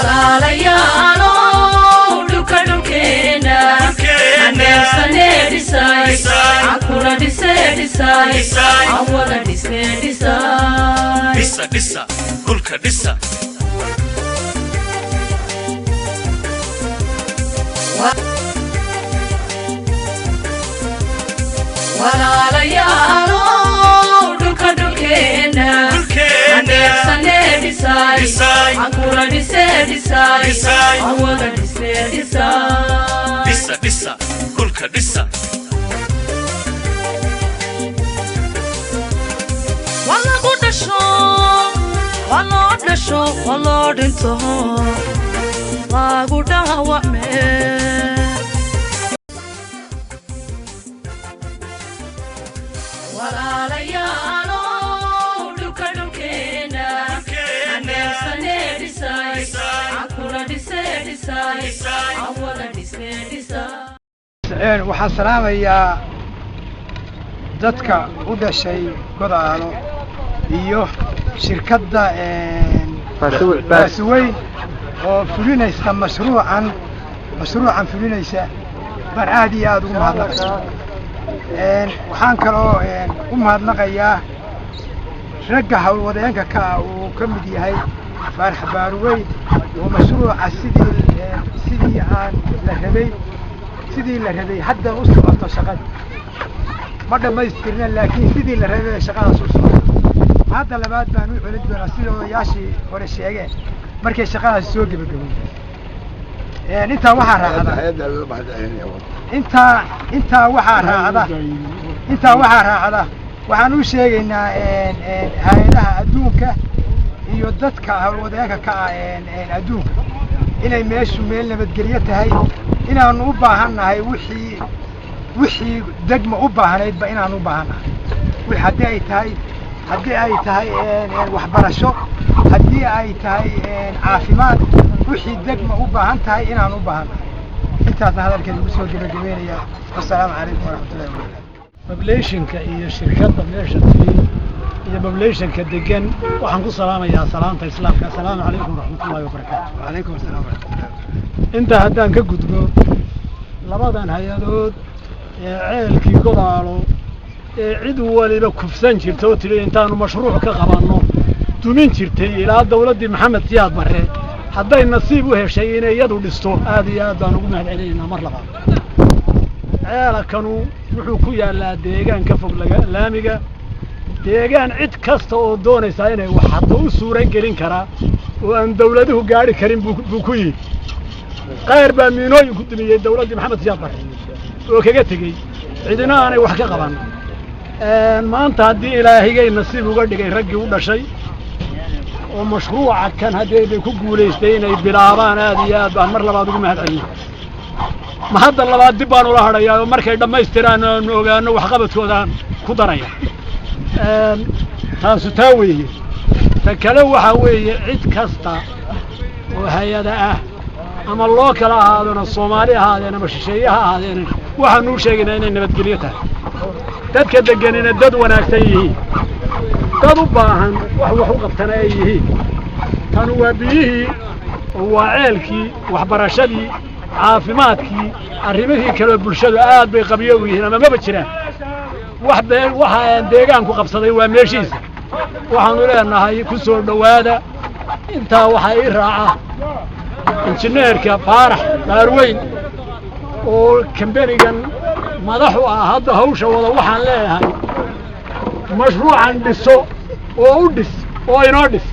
walaalayaalo dhulkeena aneefsane dhisay akula dhisay awala dhisay dhulka dhisa walaalayaalo dhulkeena aneefsane dhisay akula dhisay awala dhisa dhulka dhisa waloo dhinto lagu dhaawacme walaalayaalo dhulkeena aneefsane dhisay akula dhisay awala dhisay waxaan salaamayaa dadka u dhashay Godaalo iyo shirkadda baasweyn oo fulinaysa mashruucan fulinaysa baan aad iyo aad ugu mahadnaqayaa waxaan kaloo u mahadnaqayaa ragga hawlwadeenka ka uu ka mid yahay Faarax Baarweyn oo mashruuca sidii la rabay hadda u socoto shaqada ma dhamaystirna laakiin sidii la rabay shaqadaas u socoto هذا لبعض بنو علد براسيل وياشي ورشيجة مركز شغال السوق بجوز أنت وحر هذا أنت وحر هذا وحنو شيء إن هاي أدوك يودتك هالوديك أدوك إلى ماشي ميل بتجريته هاي إلى نوبة هنا هاي وحي دقم أوبة هنا يبقى إلى نوبة هنا والحداية هاي haddii ay tahay waxbarasho haddii ay tahay caafimaad wixii degma u baahan tahay inaan u baahano intaas hadalkeeda ugu soo gabagabeynaya assalaamu calaykum waraxmatullahi wabarakaatu populationka iyo shirkadda meesha iyo populationka degan waxaan ku salaamayaa salaanta islaamka assalaamu calaykum waraxmatullahi wabarakaatu wacalaykum assalaam waraxmatullahi inta haddaan ka gudbo labadan hay-adood ee ceelkii Godaalo cid waliba kufsan jirto tiri intaanu mashruuc ka qabanno dumin jirtay ilaa dawladii Maxamed Siyaad Barre hadday nasiib u heshay inay iyadu dhisto aad iyo aad baan ugu mahadcelinaynaa mar labaad ceelkanu wuxuu ku yaalaa deegaanka fog laamiga deegaan cid kasta oo doonaysa inay wax hadda u suura gelin karaa oo aan dawladuhu gaari karin buu ku yiri qayr baa miinooyin ku dumiyay dawladii Maxamed Siyaad Barre oo kaga tagay cidina aanay wax ka qaban maanta haddii ilaahigay nasiib uga dhigay raggii u dhashay oo mashruuca kan haddii ay ku guuleystay inay bilaabaan aad iyo aad baan mar labaad ugu mahadcelinayaa ma hadda labaad dib baan ula hadhayaa oo markay dhammaystiraan oo ogaano wax qabadkooda ku daraya taasu taa weeye ta kale waxa weeye cid kasta oo hay-ada ah ama loo kala ahaadona Soomaali ahaadeen ama shisheeye ha ahaadeen waxaan u sheegaynaa inay nabadgelyo tahay dadka deganina dad wanaagsan yihiin dad u baahan wax u qabtana ay yihiin tan waa biyihii waa ceelkii waxbarashadii caafimaadkii arrimihii kale bulshadu aad bay qabiyo u yihiin ama ma jiraan waxa deegaanku qabsaday waa meeshiisa waxaanu leenahay ku soo dhawaada intaa waxa ay raaca injineerka Faarax Baarweyn oo kambanigan madaxu hadda hawsha wada waxaan leeyahay mashruucan dhiso oo u dhis oo inoo dhis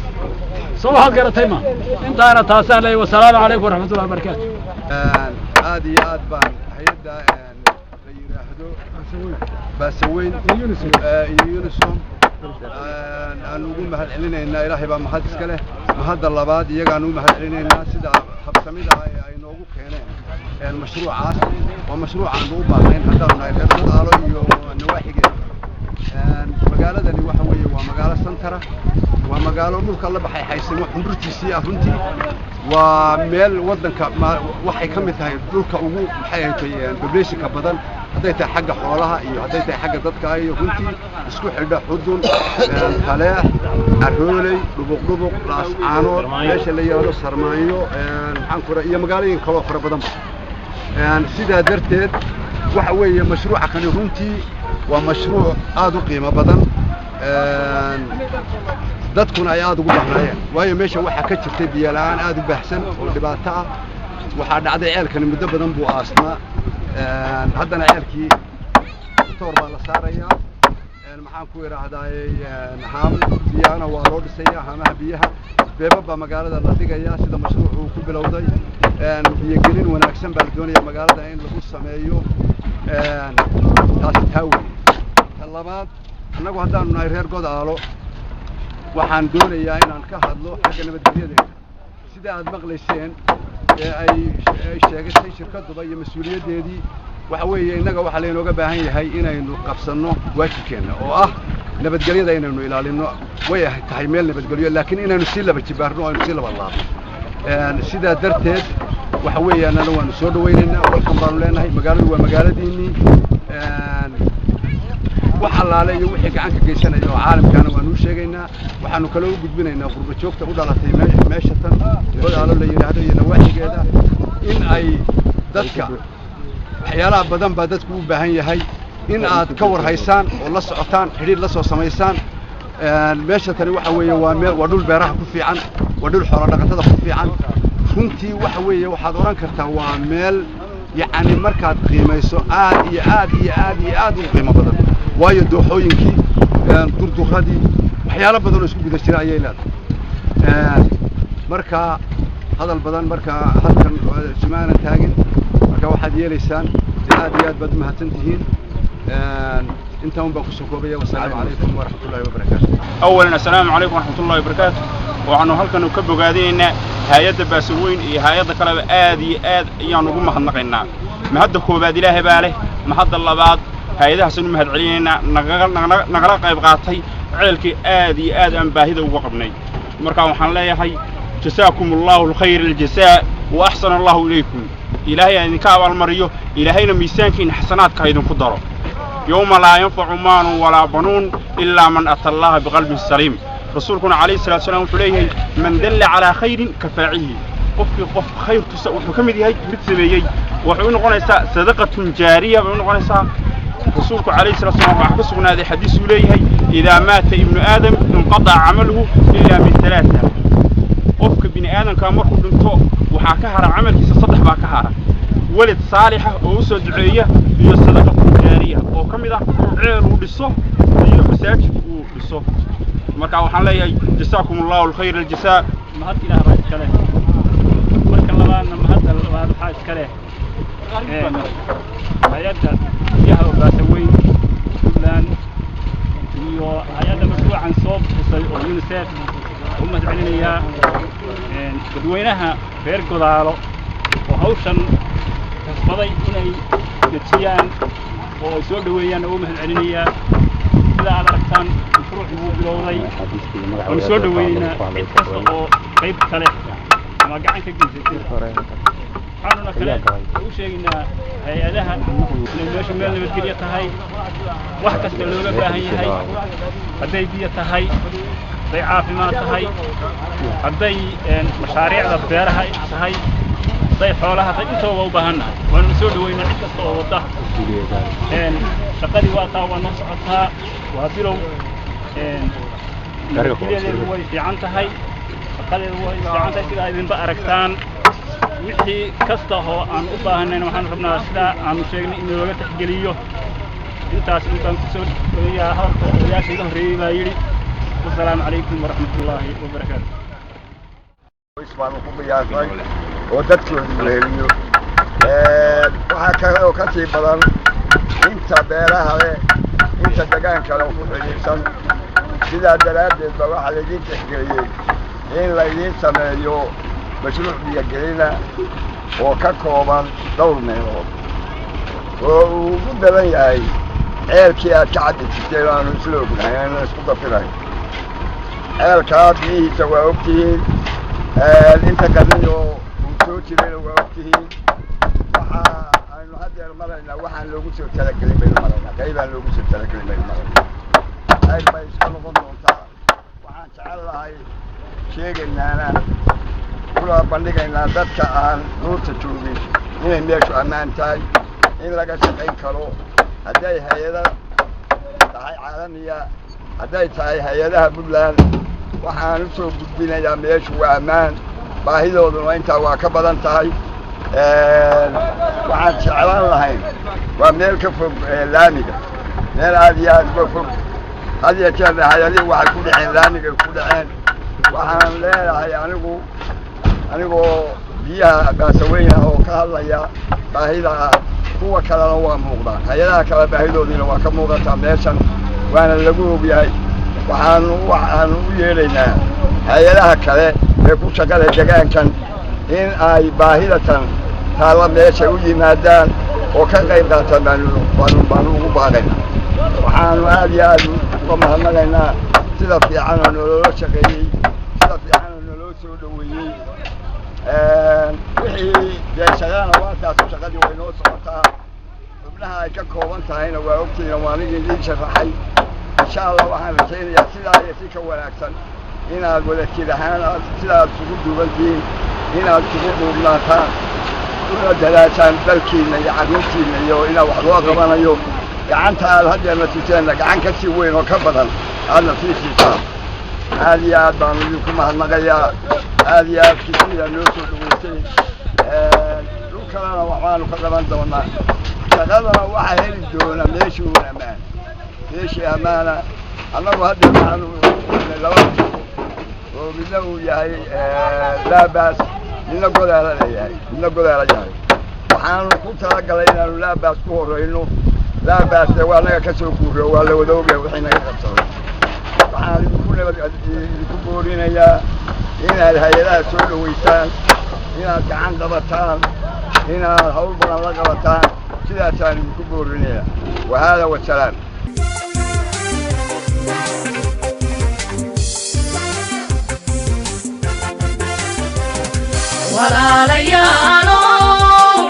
soo waxa garatay ma intaana taasaan leeyahay wassalaamu calaykum waraxmatullahi wabarakaatu aad iyo aad baan hay'adda la yiraahdo baasweyn iyo UNICEF aan ugu mahadcelinaynaa ilaahay baa mahad iska leh mahadda labaad iyagaan ugu mahadcelinaynaa sida habsamida ay noogu keeneen mashruucaas waa mashruucan u baahneen haddaan nahay reer Godaalo iyo nawaaxigeeda magaaladani waxa weeye waa magaalo santara waa magaalo dhulka la baxay haysan wax xundurtiisii ah runtii waa meel wadanka waxay ka mid tahay dhulka ugu maxay ahayd population-ka badan hadday tahay xagga xoolaha iyo hadday tahay xagga dadka iyo runtii isku xidha xudun taleex carooley dhubuq laascaanood meesha la yidhaahdo sarmaanyo maxaan ku iyo magaalooyin kaloo fara badanba sidaa darteed waxa weeye mashruuca kani runtii waa mashruuc aad u qiimo badan dadkuna ay aad ugu bahnaayeen waayo meesha waxaa ka jirtay biyo la'aan aad u baahsan oo dhibaato ah waxaa dhacday ceelkani muddo badan buu aasnaa haddana ceelkii matoor baa la saarayaa maxaan ku idhaahdaaye haam biyahana waa loo dhisayaa haamaha biyaha beeba baa magaalada la dhigayaa sida mashruucu uu ku bilowday biyogelin wanaagsan baa la doonaya magaalada in lagu sameeyo taasi taa wey tan labaad annagu haddaanu nahay reer Godaalo waxaan doonayaa inaan ka hadlo xagga nabadgelyadeena sida aad maqlayseen ay sheegatay shirkaduba iyo mas'uuliyadeedii waxa weeye innaga waxa laynooga baahan yahay inaynu qabsanno waajibkeena oo ah nabadgelyada inaynu ilaalino way tahay meel nabadgelyo laakiin inaynu si laba jibaarno oo aynu si laba laabno sidaa darteed waxa weeyaan anagu waanu soo dhawaynaynaa welcome baanu leenahay magaaladu waa magaaladiinii waxa laale iyo wixii gacan ka geysanaya oo caalamkana waanu sheegaynaa waxaanu kala u gudbinaynaa qurbo joogta u dhalatay meesha tan Godaalo la yiraahdo iyo nawaaxigeeda in ay dadka waxyaalaha badan baa dadku u baahan yahay in aad ka warhaysaan oo la socotaan xiriir la soo samaysaan meesha tani waxa weeye waa dhul beeraha ku fiican waa dhul xoolo dhaqatada ku fiican runtii waxa weeye waxaad oran kartaa waa meel yacni markaad qiimayso aad u qiimo badan waayo dooxooyinkii durduradii waxyaalo badan oo isku guda jira ayay leedahay marka hadal badan marka halkan sumaana taagin marka waxaad yeelaysaan aad baad u mahadsantihiin انت هم بقوا سكوبيه والسلام عليكم ورحمه الله وبركاته. اولا السلام عليكم ورحمه الله وبركاته waxaanu halkan ka bogaadeenaa hay'adda Baasaweyn iyo hay'adda kale aad ayaanu ugu mahadnaqaynaa ma hadda koobaad ilaahay baa leh ma hadda labaad hay'adaha sunu mahad celinayna nagala qayb qaatay ceelkii aad aan baahida ugu qabnay marka waxaan leeyahay jasaakumullahu alkhayr aljazaa wa ahsana Allahu ilaykum ilaahay idinka abaal mariyo ilaahayna miisaankiina xasanaadka idinku daro يوم لا ينفع مال ولا بنون إلا من أتى الله بقلب سليم رسولكم عليه الصلاة والسلام فليه من دل على خير كفاعله قف خير تسوي كم دي هاي بتسوي وحين قناصة صدقة جارية وحين قناصة رسولكم عليه الصلاة والسلام وحكسنا هذا حديث وليه إذا مات ابن آدم انقطع عمله إلا من ثلاثة قف بني آدم كان مرخو دنتو وحكهر عمل كيس صدح باكهر ولد صالحة وأسد دعية هي صدقة جارية وكملة عير ودسه هي مساجد ودسه مركا وحنا لي جزاكم الله الخير الجزاء ما هاد إله رايت كله مركا الله ما هاد رايت كله هيدا فيها باسوين فلان iyo hay'adda mashruucan soo xisay oo UNICEF uma tacalinaya dadweynaha reer Godaalo oo hawshan kasbaday inay dejiyaan oo soo dhaweeyaan oo mahad celinaya sida aad aragtaan mashruucu uu bilowday oo soo dhaweeyna cid kasta oo qayb kale ama gacan ka geysatay waxaanu kale u sheegnaa hay'adaha inay meesha meel nabadgelyo tahay wax kasta looga baahan yahay hadday biyo tahay hadday caafimaad tahay hadday mashaariicda beeraha tahay day xoolaha ay inta u baahan waanu soo dhaweynaa cid kasta oo wada shaqadii waa taa waa socotaa waa bilow nabadgelyadeedu way fiican tahay shaqadeedu way fiican tahay sida idinba aragtaan wixii kasta oo aan u baahanayna waxaan rabnaa sida aanu sheegnay in looga tixgeliyo intaas intaan ku soo dhaweeyaa halka odayaashayda horreeyay baa yidhi wasalaamu calaykum waraxmatullaahi wabarakaatu ismaan ku biyaasay oo dadkoodu leeliyo waxaa kale oo ka sii badan inta beeraha leh inta deegaanka leh ku xidhiidhsan sidaa daraaddeed ba waxaa laydin tixgeliyey in laydiin sameeyo mashruuc biyogelina oo ka kooban dhowr meelood oo uu ugu badan yahay ceelkii aad ka cabbi jirtay aanu isla ognahay aanan isku dafinahay ceelkaa biyihiisa waa ogtihiin inta kadin oo uu soo jirayna waa ogtihiin waxa aynu haddeer maraynaa waxaan loogu soo talagelin baynu maraynaa qaybaan loogu soo talagelin baynu maraynaa qayb bay iska noqon doontaa waxaan jecel lahay sheegaynaana kula bandhigaynaa dadka aan duurta joogin inay meeshu ammaan tahay in laga shaqayn karo hadday hay-ada tahay caalamiya hadday tahay hay-adaha Puntland waxaan u soo gudbinayaa meeshu waa ammaan baahidooduna intaa waa ka badan tahay waxaan jeclaan lahayn waa meel ka fog laamiga meel aad iyo aad uga fog had iyo jeer hay-adihii waxay ku dhaceen laamiga ku dhaceen waxaan leeyahay anigoo biyaha Baasaweyn oo ka hadlaya baahida kuwa kalena waa muuqdaan hay-adaha kale baahidoodiina waa ka muuqataa meeshan waana lagu ogyahay waxaan u yeelaynaa hay-adaha kale ee ku shaqada deegaankan in ay baahidatan taalla meesha u yimaadaan oo ka qayb qaataan baanu ugu baaqaynaa waxaanu aad iyo aad uga mahadnaqaynaa sida fiican oo nolola shaqeeyey sida fiican oo nolol soo dhaweeyey wixii shaqana waa taas shaqadii way noo socotaa xubnaha ay ka kooban tahayna waa ogtiina waa anigii idiin sharaxay insha Allah waxaan rajaynayaa sidaa iyo si ka wanaagsan inaad wadajir ahaan sidaad isugu duubantihiin inaad isugu duubnaataan una dadaashaan dalkiina iyo carruurtiina iyo inaad wax loo qabanayo gacanta aad haddeerna tuseenna gacan ka sii weyn oo ka badan aadna sii siisaa aad iyo aad baanu idinku mahadnaqayaa aad iyo aad kisidaa noo soo dhaweysay dhulkalena waxbaanu ka qaban doonaa shaqadana waxaa heli doona meeshii uun ammaan meeshii ammaana annagu haddeer waxaanu laba oo midna uu yahay laabaas midna godaala leeyahay waxaanu ku talagalay inaanu laabaas ku horeyno laabaasna waa naga ka soo guuriyo waa la wada ogyahay wixii naga qabsaday waxaan idinku boorinayaa inaad hay-adaha soo dhaweysaan inaad gacan qabataan inaad hawl badan la qabataan sidaasaan idinku boorinayaa wahaada wasalaam walaalayaalo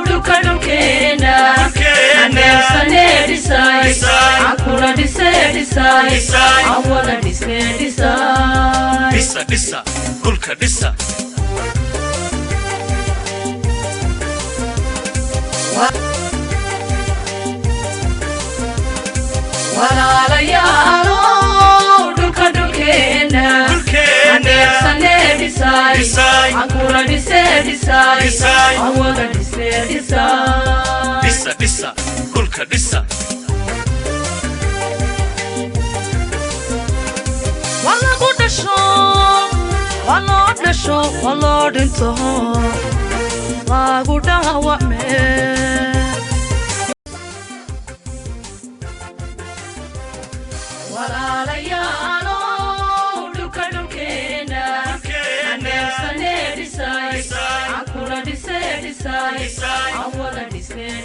dhulkeena aneersane dhisay akula dhisay awala dhisay dhisa dhulka dhisa walaalayaalo dhulkeena aneersane dhisay akula dhisay awala dhisay dhisa dhulka dhisa walagu dhasho waloo dhasho waloo dhinto lagu dhaawacme walaalayaalo dhulkeena aneersane dhisay akula dhisay awala dhisay